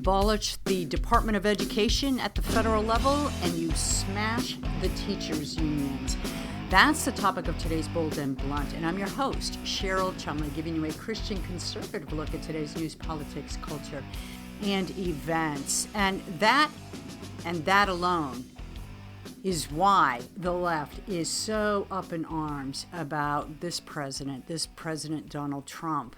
abolish the Department of Education at the federal level, and you smash the teachers' unions. That's the topic of today's Bold and Blunt, and I'm your host, Cheryl Chumley, giving you a Christian conservative look at today's news, politics, culture, and events. And that alone is why the left is so up in arms about this president Donald Trump,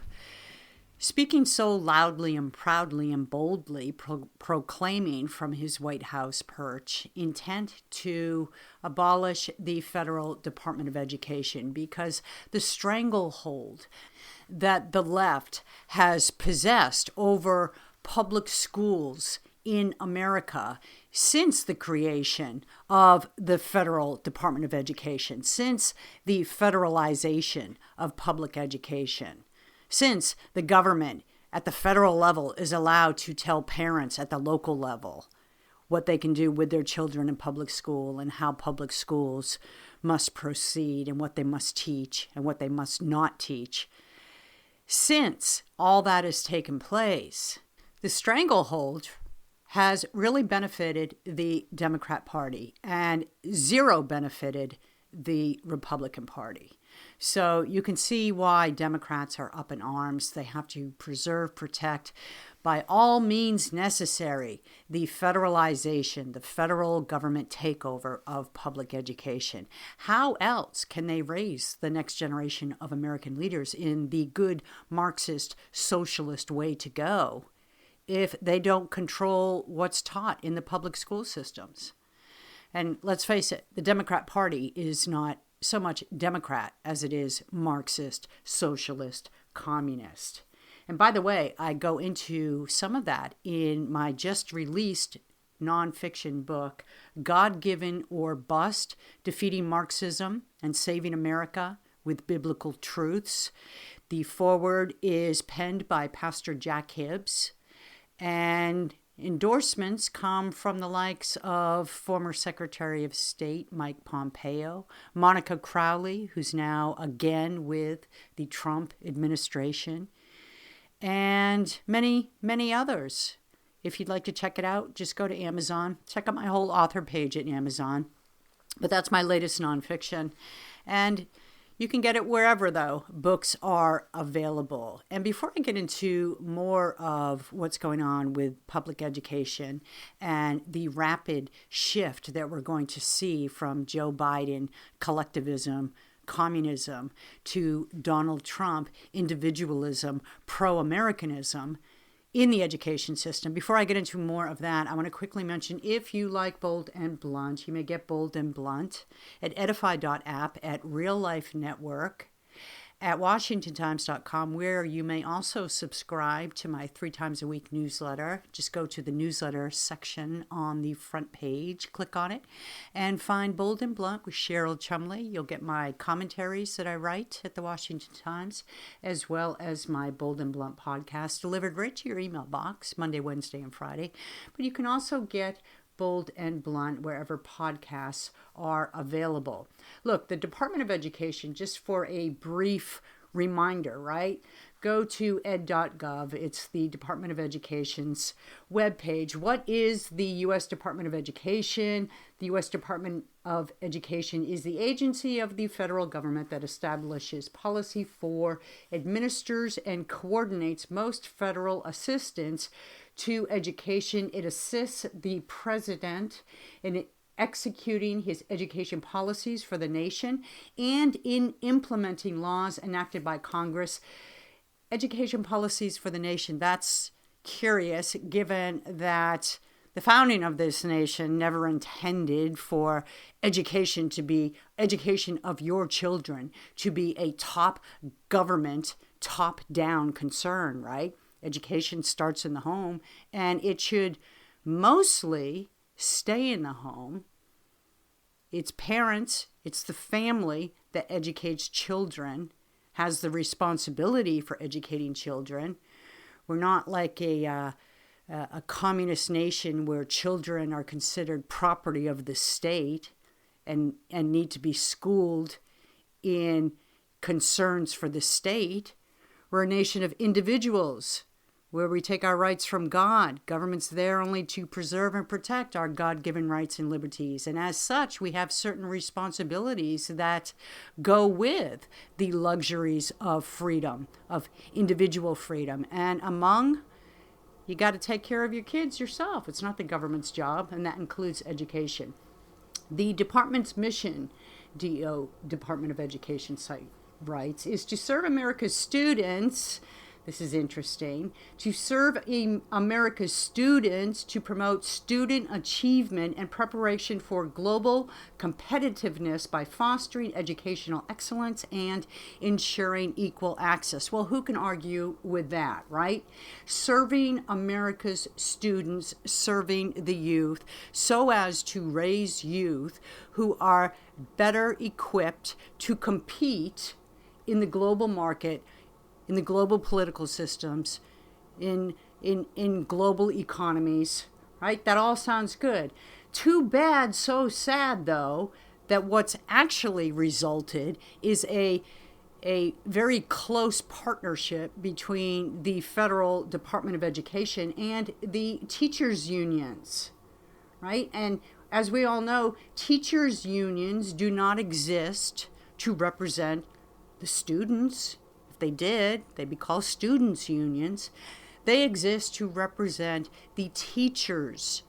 speaking so loudly and proudly and boldly, proclaiming from his White House perch intent to abolish the federal Department of Education, because the stranglehold that the left has possessed over public schools in America since the creation of the federal Department of Education, since the federalization of public education, since the government at the federal level is allowed to tell parents at the local level what they can do with their children in public school and how public schools must proceed and what they must teach and what they must not teach. Since all that has taken place, the stranglehold has really benefited the Democrat Party and zero benefited the Republican Party. So you can see why Democrats are up in arms. They have to preserve, protect, by all means necessary, the federalization, the federal government takeover of public education. How else can they raise the next generation of American leaders in the good Marxist socialist way to go if they don't control what's taught in the public school systems? And let's face it, the Democrat Party is not so much Democrat as it is Marxist, socialist, communist. And by the way, I go into some of that in my just released nonfiction book, God-Given or Bust, Defeating Marxism and Saving America with Biblical Truths. The foreword is penned by Pastor Jack Hibbs, and endorsements come from the likes of former Secretary of State Mike Pompeo, Monica Crowley, who's now again with the Trump administration, and many, many others. If you'd like to check it out, just go to Amazon. Check out my whole author page at Amazon. But that's my latest nonfiction. And you can get it wherever, though, books are available. And before I get into more of what's going on with public education and the rapid shift that we're going to see from Joe Biden, collectivism, communism, to Donald Trump, individualism, pro-Americanism, in the education system. Before I get into more of that, I want to quickly mention, if you like Bold and Blunt, you may get Bold and Blunt at edify.app, at Real Life Network, at washingtontimes.com, where you may also subscribe to my 3 times a week newsletter. Just go to the newsletter section on the front page, click on it, and find Bold and Blunt with Cheryl Chumley. You'll get my commentaries that I write at the Washington Times, as well as my Bold and Blunt podcast delivered right to your email box Monday, Wednesday, and Friday. But you can also get Bold and Blunt wherever podcasts are available. Look, the Department of Education, just for a brief reminder, right? Go to ed.gov. It's the Department of Education's webpage. What is the U.S. Department of Education? The U.S. Department of Education is the agency of the federal government that establishes policy for, administers, and coordinates most federal assistance to education. It assists the president in executing his education policies for the nation and in implementing laws enacted by Congress. Education policies for the nation. That's curious, given that the founding of this nation never intended for education to be, education of your children, to be a top government, top-down concern, right? Education starts in the home, and it should mostly stay in the home. It's parents, it's the family that educates children, has the responsibility for educating children. We're not like a communist nation where children are considered property of the state and need to be schooled in concerns for the state. We're a nation of individuals where we take our rights from God. Government's there only to preserve and protect our God-given rights and liberties. And as such, we have certain responsibilities that go with the luxuries of freedom, of individual freedom. And among, you got to take care of your kids yourself. It's not the government's job, and that includes education. The department's mission, DO, Department of Education site writes, is to serve America's students. This is interesting. To serve America's students, to promote student achievement and preparation for global competitiveness by fostering educational excellence and ensuring equal access. Well, who can argue with that, right? Serving America's students, serving the youth, so as to raise youth who are better equipped to compete in the global market, in the global political systems, in global economies, right? That all sounds good. Too bad, so sad, though, that what's actually resulted is a very close partnership between the Federal Department of Education and the teachers' unions, right? And as we all know, teachers' unions do not exist to represent the students. If they did, they'd be called students' unions. They exist to represent the teachers'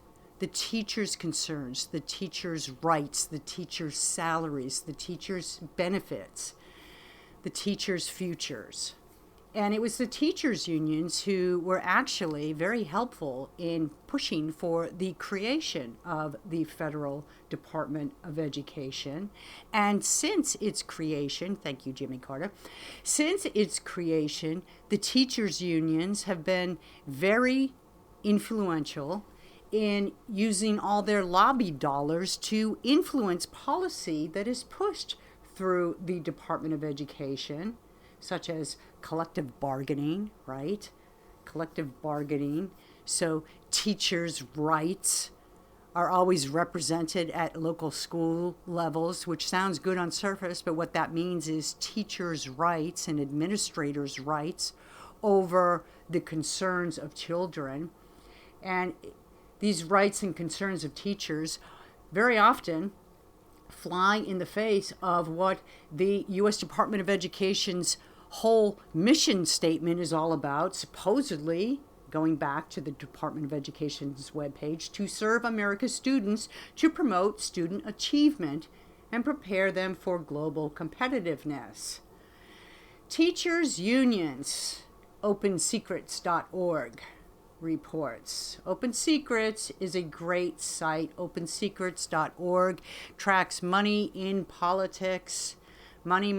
concerns, the teachers' rights, the teachers' salaries, the teachers' benefits, the teachers' futures. And it was the teachers' unions who were actually very helpful in pushing for the creation of the Federal Department of Education. And since its creation, thank you, Jimmy Carter, since its creation, the teachers' unions have been very influential in using all their lobby dollars to influence policy that is pushed through the Department of Education, such as collective bargaining, right? Collective bargaining. So teachers' rights are always represented at local school levels, which sounds good on surface, but what that means is teachers' rights and administrators' rights over the concerns of children. And these rights and concerns of teachers very often fly in the face of what the U.S. Department of Education's whole mission statement is all about, supposedly, going back to the Department of Education's webpage, to serve America's students, to promote student achievement, and prepare them for global competitiveness. Teachers' unions, opensecrets.org reports. Open Secrets is a great site. Opensecrets.org tracks money in politics. Money,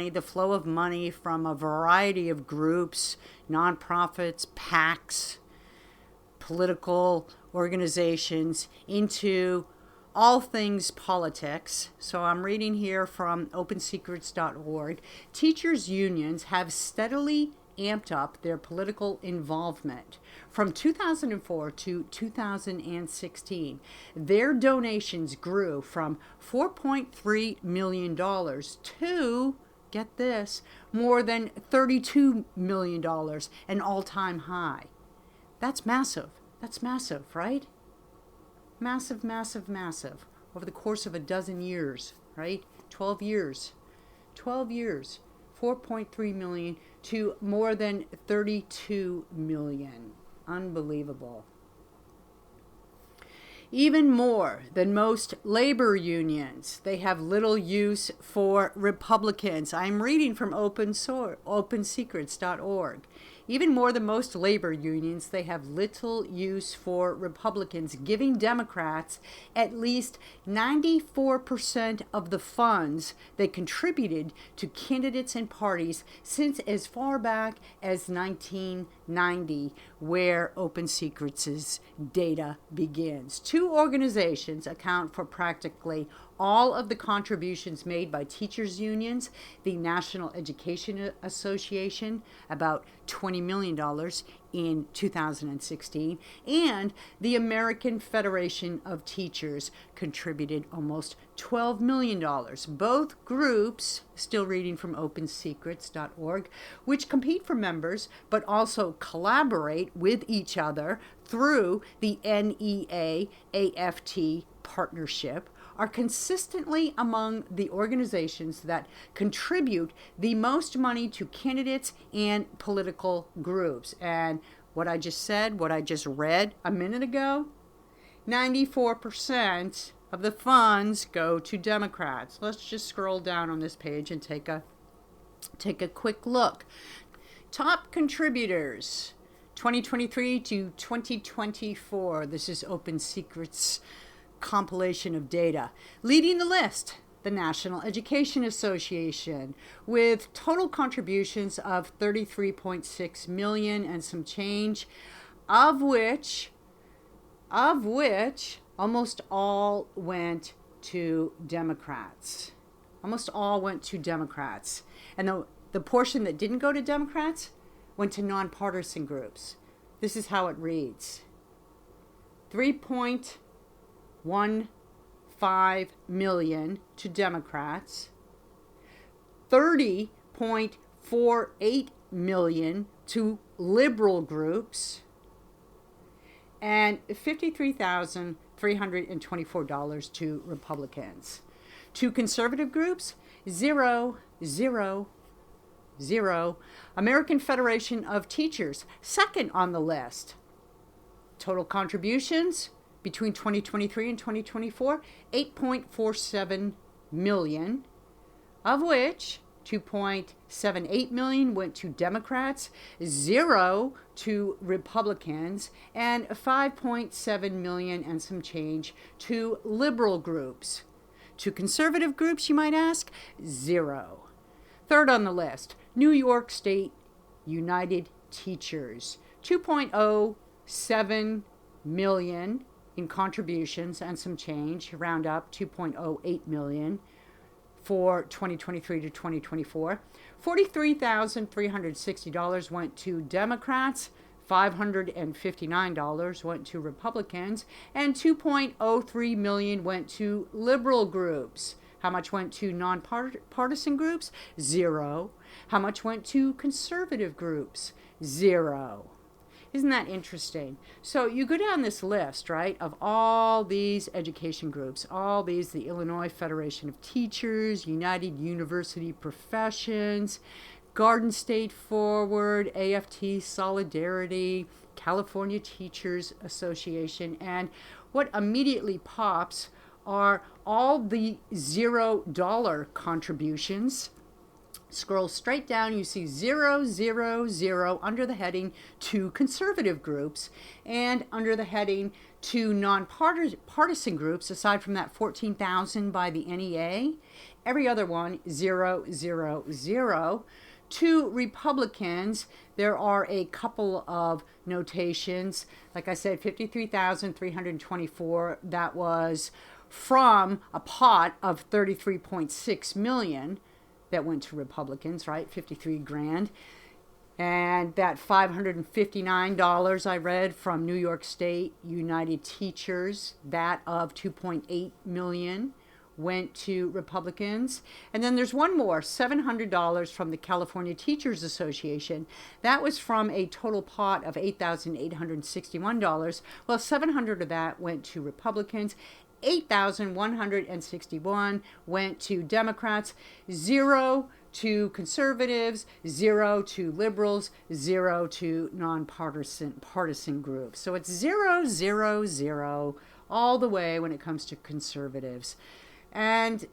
the flow of money from a variety of groups, nonprofits, PACs, political organizations, into all things politics. So I'm reading here from opensecrets.org. Teachers' unions have steadily amped up their political involvement. From 2004 to 2016, their donations grew from $4.3 million to, get this, more than $32 million, an all-time high. That's massive. That's massive, right? Massive, massive, massive. Over the course of a dozen years, right? 12 years. 12 years. 4.3 million to more than 32 million. Unbelievable. Even more than most labor unions, they have little use for Republicans. I'm reading from opensecrets.org. Even more than most labor unions, they have little use for Republicans, giving Democrats at least 94% of the funds they contributed to candidates and parties since as far back as 1990, where Open Secrets' data begins. Two organizations account for practically all of the contributions made by teachers' unions, the National Education Association, about $20 million in 2016, and the American Federation of Teachers contributed almost $12 million. Both groups, still reading from opensecrets.org, which compete for members but also collaborate with each other through the NEA-AFT partnership, are consistently among the organizations that contribute the most money to candidates and political groups. And what I just said, what I just read a minute ago, 94% of the funds go to Democrats. Let's just scroll down on this page and take a quick look. Top contributors, 2023 to 2024. This is Open Secrets compilation of data. Leading the list, the National Education Association, with total contributions of $33.6 million and some change, of which almost all went to Democrats. Almost all went to Democrats. And the portion that didn't go to Democrats went to nonpartisan groups. This is how it reads. $3.15 million to Democrats, $30.48 million to liberal groups, and $53,324 to Republicans. To conservative groups, zero. American Federation of Teachers, second on the list. Total contributions between 2023 and 2024, $8.47 million, of which $2.78 million went to Democrats, 0 to Republicans, and $5.7 million and some change to liberal groups. To conservative groups, you might ask, 0. Third on the list, New York State United Teachers, $2.07 million in contributions and some change, round up $2.08 million for 2023 to 2024. $43,360 went to Democrats, $559 went to Republicans, and $2.03 million went to liberal groups. How much went to nonpartisan groups? 0. How much went to conservative groups? 0. Isn't that interesting? So you go down this list, right, of all these education groups, all these, the Illinois Federation of Teachers, United University Professions, Garden State Forward, AFT Solidarity, California Teachers Association, and what immediately pops are all the $0 contributions. Scroll straight down, you see 000 under the heading to conservative groups, and under the heading to nonpartisan groups, aside from that 14,000 by the NEA, every other one 000. To Republicans, there are a couple of notations. Like I said, 53,324, that was from a pot of 33.6 million that went to Republicans, right? 53 grand. And that $559 I read from New York State United Teachers, that of 2.8 million went to Republicans. And then there's one more, $700 from the California Teachers Association. That was from a total pot of $8,861. Well, 700 of that went to Republicans. 8,161 went to Democrats, 0 to conservatives, 0 to liberals, 0 to nonpartisan groups. So it's 0 all the way when it comes to conservatives. And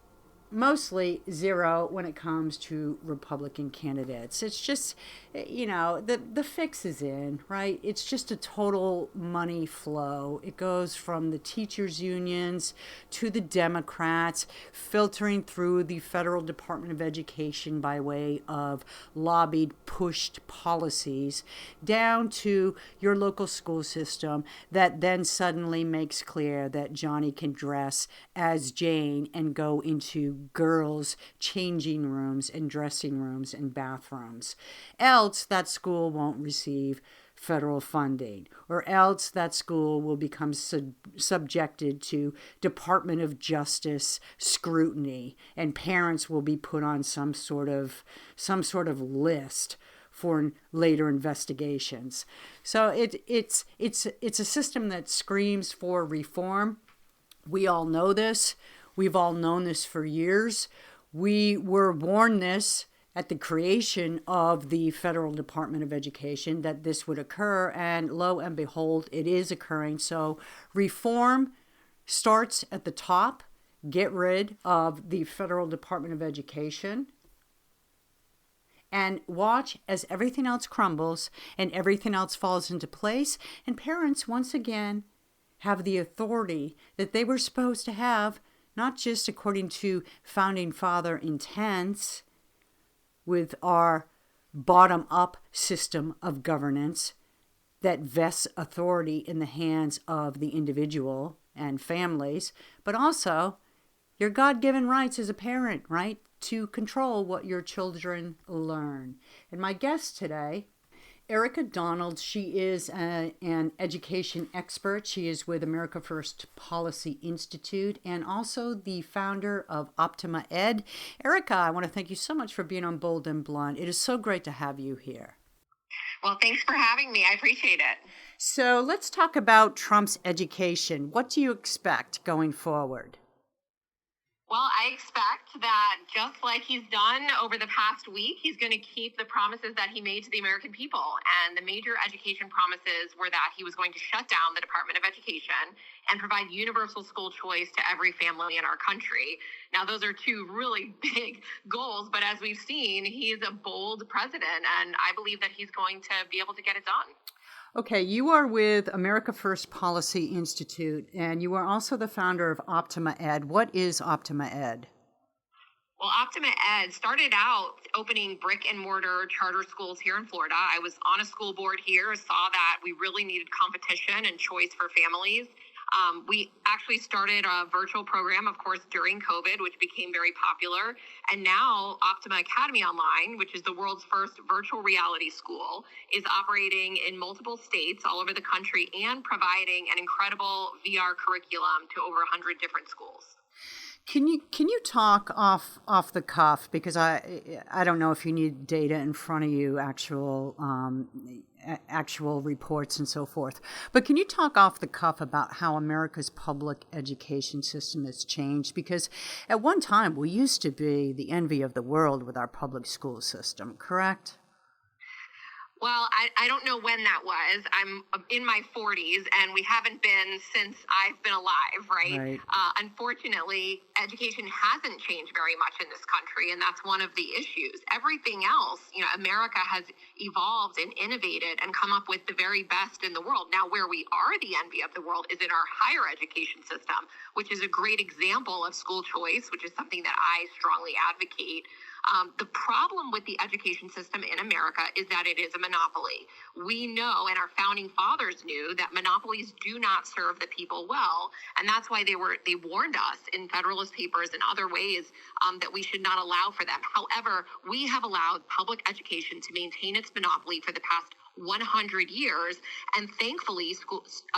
mostly zero when it comes to Republican candidates. It's just, the fix is in, right? It's just a total money flow. It goes from the teachers' unions to the Democrats, filtering through the Federal Department of Education by way of lobbied, pushed policies, down to your local school system that then suddenly makes clear that Johnny can dress as Jane and go into girls' changing rooms and dressing rooms and bathrooms. Else, that school won't receive federal funding, or else that school will become subjected to Department of Justice scrutiny, and parents will be put on some sort of list for later investigations. So it's a system that screams for reform. We all know this. We've all known this for years. We were warned this at the creation of the Federal Department of Education that this would occur, and lo and behold, it is occurring. So reform starts at the top. Get rid of the Federal Department of Education and watch as everything else crumbles and everything else falls into place, and parents once again have the authority that they were supposed to have, not just according to founding father intents with our bottom-up system of governance that vests authority in the hands of the individual and families, but also your God-given rights as a parent, right, to control what your children learn. And my guest today, Erika Donalds, she is an education expert. She is with America First Policy Institute and also the founder of Optima Ed. Erika, I want to thank you so much for being on Bold and Blunt. It is so great to have you here. Well, thanks for having me. I appreciate it. So let's talk about Trump's education. What do you expect going forward? Well, I expect that just like he's done over the past week, he's going to keep the promises that he made to the American people. And the major education promises were that he was going to shut down the Department of Education and provide universal school choice to every family in our country. Now, those are two really big goals, but as we've seen, he's a bold president, and I believe that he's going to be able to get it done. Okay, you are with America First Policy Institute, and you are also the founder of Optima Ed. What is Optima Ed? Well, Optima Ed started out opening brick and mortar charter schools here in Florida. I was on a school board here, saw that we really needed competition and choice for families. We actually started a virtual program, of course, during COVID, which became very popular. And now Optima Academy Online, which is the world's first virtual reality school, is operating in multiple states all over the country and providing an incredible VR curriculum to over 100 different schools. Can you talk off the cuff, because I don't know if you need data in front of you, actual reports and so forth, but can you talk off the cuff about how America's public education system has changed? Because at one time we used to be the envy of the world with our public school system, correct? Well, I don't know when that was. I'm in my 40s, and we haven't been since I've been alive, right? Unfortunately, education hasn't changed very much in this country, and that's one of the issues. Everything else, America has evolved and innovated and come up with the very best in the world. Now, where we are the envy of the world is in our higher education system, which is a great example of school choice, which is something that I strongly advocate. The problem with the education system in America is that it is a monopoly. We know, and our founding fathers knew, that monopolies do not serve the people well, and that's why they warned us in Federalist Papers and other ways that we should not allow for them. However, we have allowed public education to maintain its monopoly for the past 100 years, and thankfully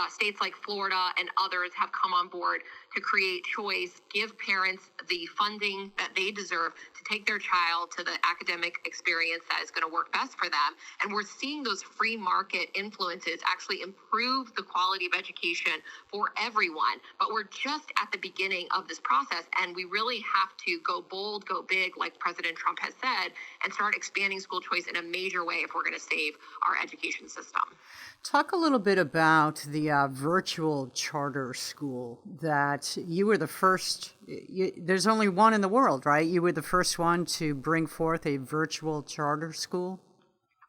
states like Florida and others have come on board to create choice, give parents the funding that they deserve to take their child to the academic experience that is going to work best for them. And we're seeing those free market influences actually improve the quality of education for everyone. But we're just at the beginning of this process, and we really have to go bold, go big, like President Trump has said, and start expanding school choice in a major way if we're going to save our education system. Talk a little bit about the virtual charter school that you were the first there's only one in the world, right? You were the first one to bring forth a virtual charter school.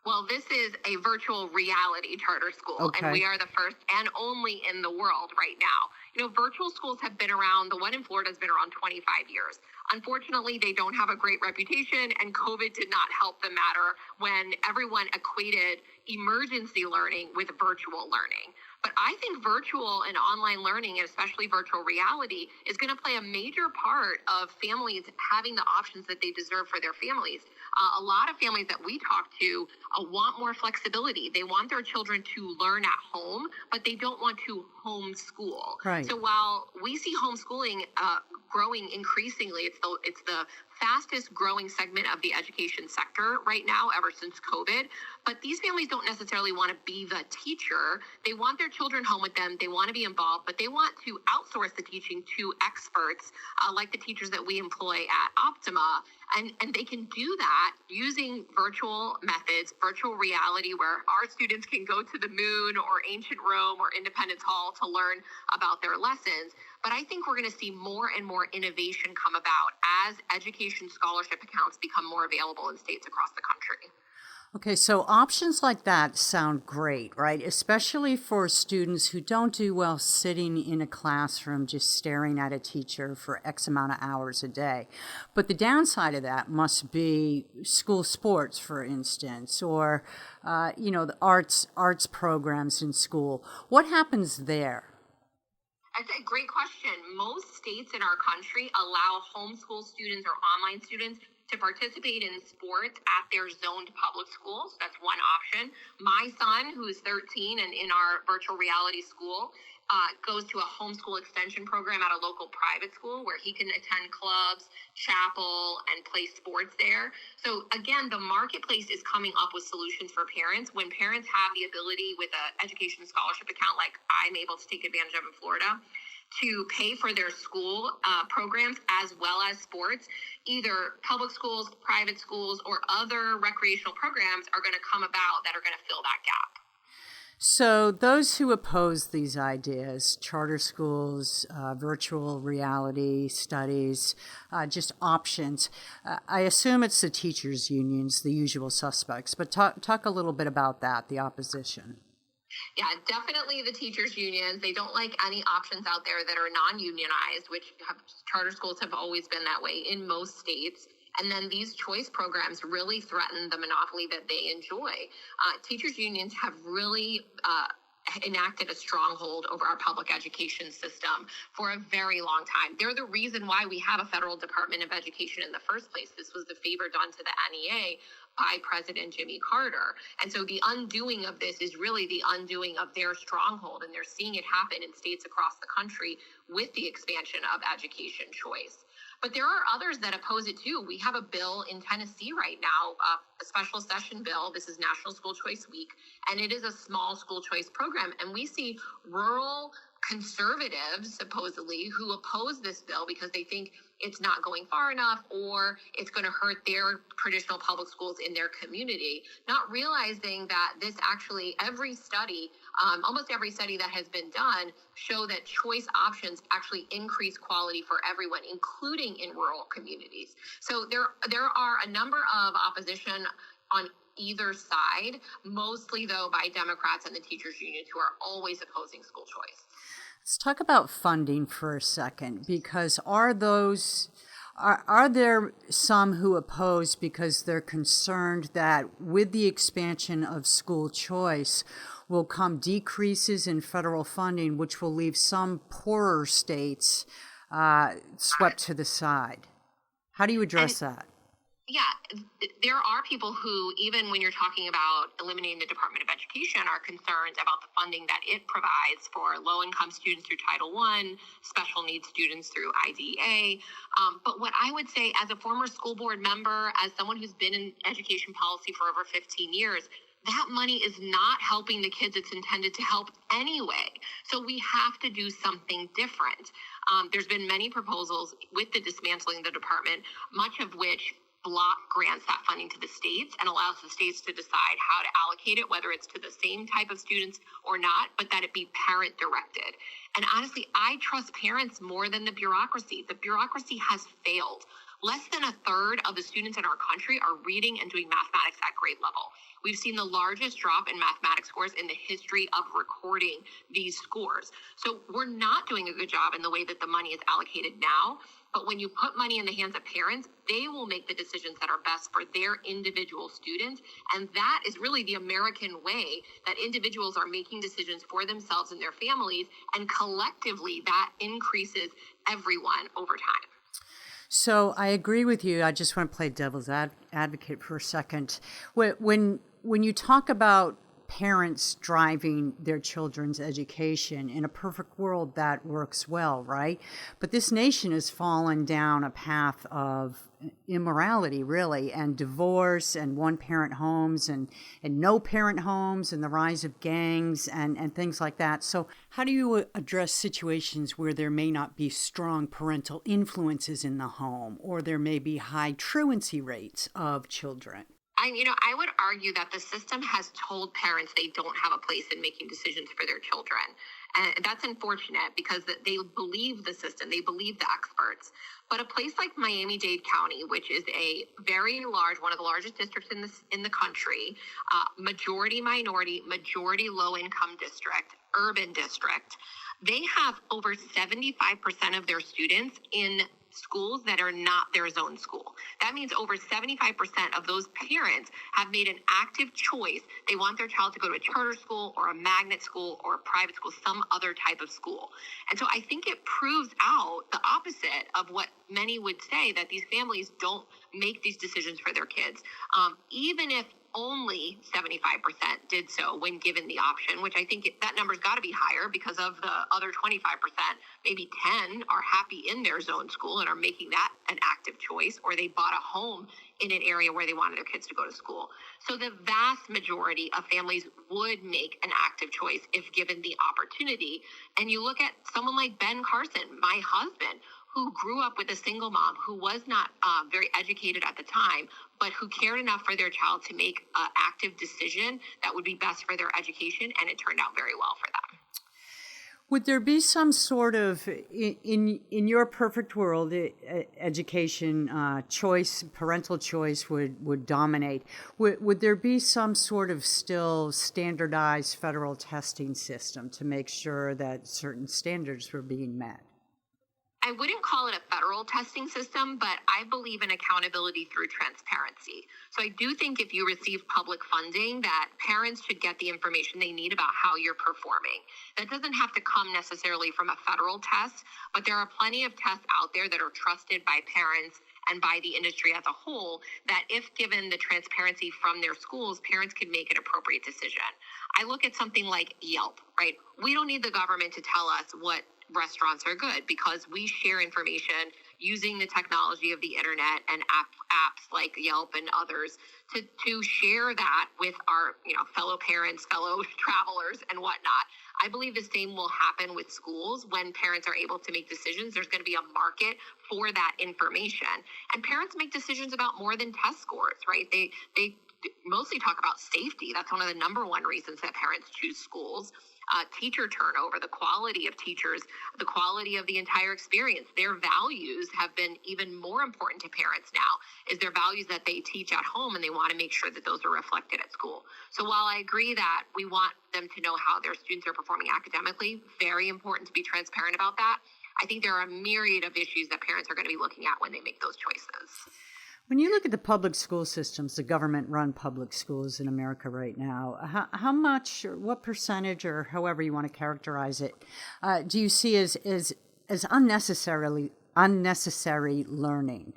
Well, this is a virtual reality charter school, and we are the first and only in the world right now. Virtual schools have been around. The one in Florida has been around 25 years. Unfortunately, they don't have a great reputation, and COVID did not help the matter when everyone equated emergency learning with virtual learning. But I think virtual and online learning, and especially virtual reality, is going to play a major part of families having the options that they deserve for their families. A lot of families that we talk to want more flexibility. They want their children to learn at home, but they don't want to homeschool. Right. So while we see homeschooling growing increasingly, it's the fastest growing segment of the education sector right now ever since COVID. But these families don't necessarily want to be the teacher. They want their children home with them. They want to be involved, but they want to outsource the teaching to experts like the teachers that we employ at Optima. And they can do that using virtual methods, virtual reality, where our students can go to the moon or ancient Rome or Independence Hall to learn about their lessons. But I think we're going to see more and more innovation come about as education scholarship accounts become more available in states across the country. Okay, so options like that sound great, right? Especially for students who don't do well sitting in a classroom just staring at a teacher for X amount of hours a day. But the downside of that must be school sports, for instance, or, the arts programs in school. What happens there? That's a great question. Most states in our country allow homeschool students or online students to participate in sports at their zoned public schools. That's one option. My son, who is 13 and in our virtual reality school, goes to a homeschool extension program at a local private school where he can attend clubs, chapel, and play sports there. So again, the marketplace is coming up with solutions for parents. When parents have the ability with an education scholarship account like I'm able to take advantage of in Florida, to pay for their school programs as well as sports, either public schools, private schools, or other recreational programs are going to come about that are going to fill that gap. So those who oppose these ideas, charter schools, virtual reality studies, just options, I assume it's the teachers' unions, the usual suspects, but talk a little bit about that, the opposition. Yeah, definitely the teachers' unions. They don't like any options out there that are non-unionized, which charter schools have always been that way in most states. And then these choice programs really threaten the monopoly that they enjoy. Teachers' unions have really enacted a stronghold over our public education system for a very long time. They're the reason why we have a federal Department of Education in the first place. This was the favor done to the NEA by President Jimmy Carter. And so the undoing of this is really the undoing of their stronghold, and they're seeing it happen in states across the country with the expansion of education choice. But there are others that oppose it too. We have a bill in Tennessee right now, a special session bill. This is National School Choice Week, and it is a small school choice program. And we see rural conservatives, supposedly, who oppose this bill because they think it's not going far enough or it's going to hurt their traditional public schools in their community, not realizing that this actually, almost every study that has been done show that choice options actually increase quality for everyone, including in rural communities. So there are a number of opposition on either side, mostly though by Democrats and the teachers unions who are always opposing school choice. Let's talk about funding for a second, because are there some who oppose because they're concerned that with the expansion of school choice will come decreases in federal funding, which will leave some poorer states swept to the side? How do you address that? Yeah, there are people who, even when you're talking about eliminating the Department of Education, are concerned about the funding that it provides for low-income students through Title I, special needs students through IDEA. But what I would say as a former school board member, as someone who's been in education policy for over 15 years, that money is not helping the kids it's intended to help anyway. So we have to do something different. There's been many proposals with the dismantling of the department, much of which block grants that funding to the states and allows the states to decide how to allocate it, whether it's to the same type of students or not, but that it be parent directed. And honestly, I trust parents more than the bureaucracy. The bureaucracy has failed. Less than a third of the students in our country are reading and doing mathematics at grade level. We've seen the largest drop in mathematics scores in the history of recording these scores. So we're not doing a good job in the way that the money is allocated now. But when you put money in the hands of parents, they will make the decisions that are best for their individual students. And that is really the American way, that individuals are making decisions for themselves and their families. And collectively, that increases everyone over time. So I agree with you. I just want to play devil's advocate for a second. When you talk about parents driving their children's education, in a perfect world that works well, right? But this nation has fallen down a path of immorality, really, and divorce and one-parent homes and no-parent homes and the rise of gangs and things like that. So how do you address situations where there may not be strong parental influences in the home, or there may be high truancy rates of children? I would argue that the system has told parents they don't have a place in making decisions for their children. And that's unfortunate because they believe the system, they believe the experts. But a place like Miami-Dade County, which is a very large, one of the largest districts in the country, majority minority, majority low-income district, urban district, they have over 75% of their students in schools that are not their zone school. That means over 75% of those parents have made an active choice. They want their child to go to a charter school or a magnet school or a private school, some other type of school. And so I think it proves out the opposite of what many would say, that these families don't make these decisions for their kids. Even if only 75% did so when given the option, which I think that number's got to be higher because of the other 25%, maybe 10 are happy in their zone school and are making that an active choice, or they bought a home in an area where they wanted their kids to go to school. So the vast majority of families would make an active choice if given the opportunity. And you look at someone like Ben Carson, my husband, who grew up with a single mom, who was not very educated at the time, but who cared enough for their child to make an active decision that would be best for their education, and it turned out very well for them. Would there be some sort of, in your perfect world, education choice, parental choice would dominate? Would there be some sort of still standardized federal testing system to make sure that certain standards were being met? I wouldn't call it a federal testing system, but I believe in accountability through transparency. So I do think if you receive public funding, that parents should get the information they need about how you're performing. That doesn't have to come necessarily from a federal test, but there are plenty of tests out there that are trusted by parents and by the industry as a whole, that if given the transparency from their schools, parents can make an appropriate decision. I look at something like Yelp, right? We don't need the government to tell us what restaurants are good, because we share information using the technology of the internet and apps like Yelp and others to share that with our fellow parents, fellow travelers, and whatnot. I believe the same will happen with schools. When parents are able to make decisions, there's going to be a market for that information. And parents make decisions about more than test scores, right? They mostly talk about safety. That's one of the number one reasons that parents choose schools. Teacher turnover, the quality of teachers, the quality of the entire experience. Their values have been even more important to parents now, is their values that they teach at home, and they want to make sure that those are reflected at school. So while I agree that we want them to know how their students are performing academically, very important to be transparent about that, I think there are a myriad of issues that parents are going to be looking at when they make those choices. When you look at the public school systems, the government-run public schools in America right now, how much, or what percentage, or however you want to characterize it, do you see as unnecessary learning?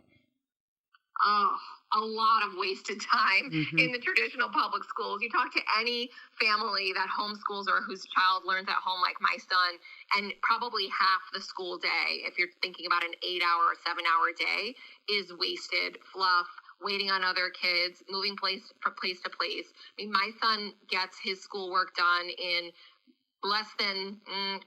Oh, a lot of wasted time in the traditional public schools. You talk to any family that homeschools or whose child learns at home, like my son, and probably half the school day, if you're thinking about an 8-hour or 7-hour day, is wasted. Fluff, waiting on other kids, moving from place to place. I mean, my son gets his schoolwork done in less than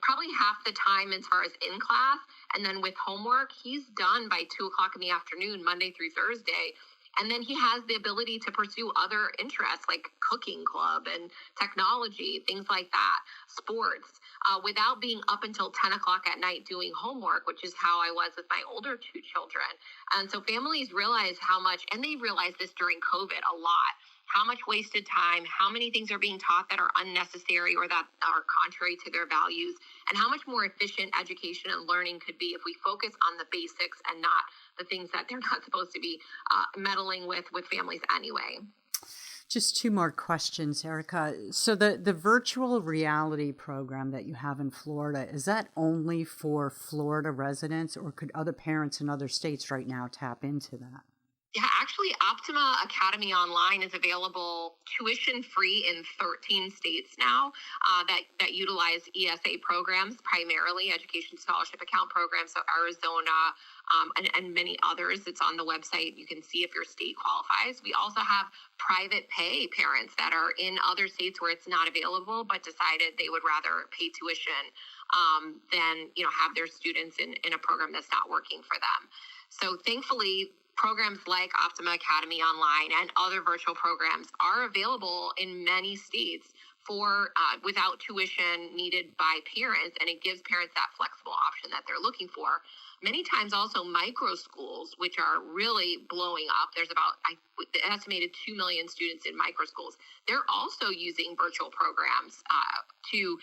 probably half the time as far as in class. And then with homework, he's done by 2:00 in the afternoon, Monday through Thursday. And then he has the ability to pursue other interests like cooking club and technology, things like that, sports, without being up until 10 o'clock at night doing homework, which is how I was with my older two children. And so families realize how much, and they realized this during COVID a lot, how much wasted time, how many things are being taught that are unnecessary or that are contrary to their values, and how much more efficient education and learning could be if we focus on the basics and not the things that they're not supposed to be meddling with families anyway. Just two more questions, Erika. So the virtual reality program that you have in Florida, is that only for Florida residents, or could other parents in other states right now tap into that? Yeah, actually, Optima Academy Online is available tuition-free in 13 states now that utilize ESA programs, primarily Education Scholarship Account programs, so Arizona and many others. It's on the website. You can see if your state qualifies. We also have private pay parents that are in other states where it's not available, but decided they would rather pay tuition than have their students in a program that's not working for them. So thankfully, programs like Optima Academy Online and other virtual programs are available in many states for without tuition needed by parents, and it gives parents that flexible option that they're looking for. Many times also micro schools, which are really blowing up. There's about an estimated 2 million students in micro schools. They're also using virtual programs to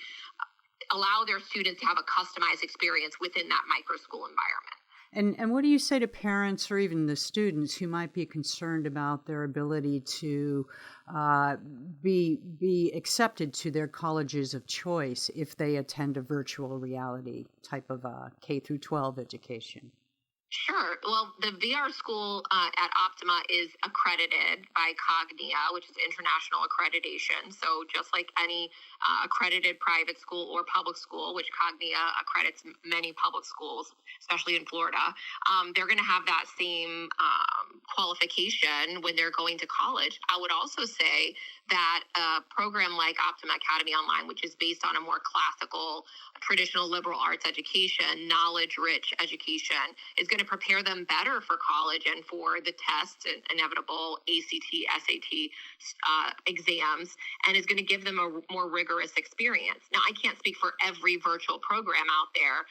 allow their students to have a customized experience within that micro school environment. And what do you say to parents or even the students who might be concerned about their ability to be accepted to their colleges of choice if they attend a virtual reality type of K through 12 education? Sure. Well, the VR school at Optima is accredited by Cognia, which is international accreditation. So just like any accredited private school or public school, which Cognia accredits many public schools, especially in Florida, they're going to have that same qualification when they're going to college. I would also say that a program like Optima Academy Online, which is based on a more classical, traditional liberal arts education, knowledge-rich education, is going to prepare them better for college and for the tests and inevitable ACT, SAT exams, and is going to give them a more rigorous experience. Now, I can't speak for every virtual program out there.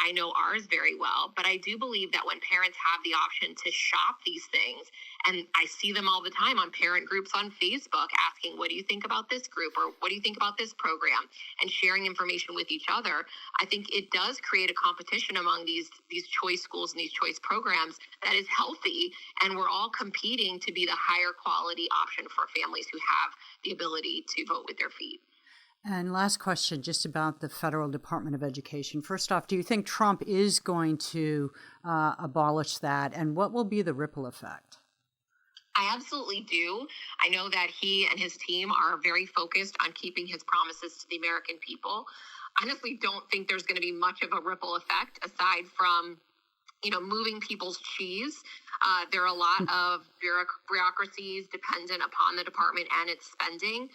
I know ours very well, but I do believe that when parents have the option to shop these things, and I see them all the time on parent groups on Facebook asking, what do you think about this group, or what do you think about this program, and sharing information with each other, I think it does create a competition among these choice schools and these choice programs that is healthy, and we're all competing to be the higher quality option for families who have the ability to vote with their feet. And last question, just about the Federal Department of Education. First off, do you think Trump is going to abolish that, and what will be the ripple effect? I absolutely do. I know that he and his team are very focused on keeping his promises to the American people. I honestly don't think there's going to be much of a ripple effect aside from, moving people's cheese. There are a lot of bureaucracies dependent upon the department and its spending.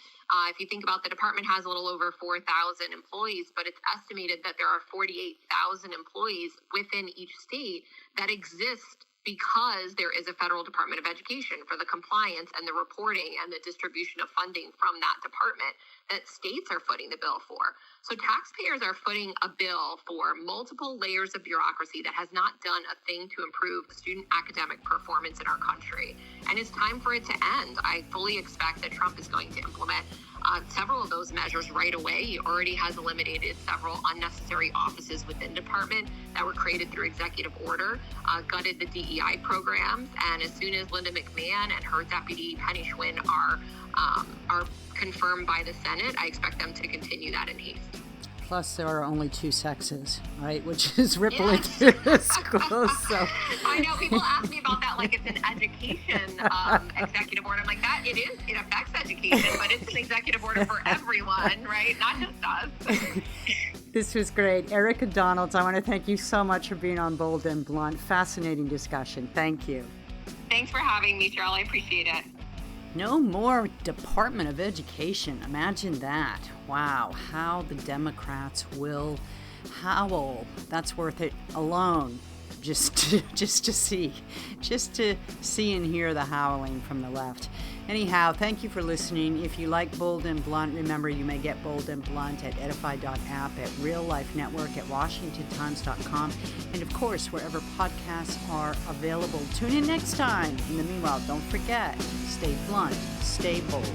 If you think about the department has a little over 4,000 employees, but it's estimated that there are 48,000 employees within each state that exist because there is a federal Department of Education for the compliance and the reporting and the distribution of funding from that department that states are footing the bill for. So taxpayers are footing a bill for multiple layers of bureaucracy that has not done a thing to improve student academic performance in our country. And it's time for it to end. I fully expect that Trump is going to implement several of those measures right away. He already has eliminated several unnecessary offices within department that were created through executive order, gutted the DEI programs, and as soon as Linda McMahon and her deputy Penny Schwinn are confirmed by the Senate, I expect them to continue that in haste. Plus, there are only two sexes, right? Which is rippling through the schools. So. I know people ask me about that like it's an education executive order. I'm like, that it is. It affects education, but it's an executive order for everyone, right? Not just us. This was great. Erika Donalds, I want to thank you so much for being on Bold and Blunt. Fascinating discussion. Thank you. Thanks for having me, Cheryl. I appreciate it. No more Department of Education. Imagine that. Wow, how the Democrats will howl. That's worth it alone. just to see and hear the howling from the left. Anyhow, thank you for listening. If you like Bold and Blunt, remember you may get Bold and Blunt at edify.app, at Real Life Network, at washingtontimes.com, and of course, wherever podcasts are available. Tune in next time. In the meanwhile, don't forget, stay blunt, stay bold.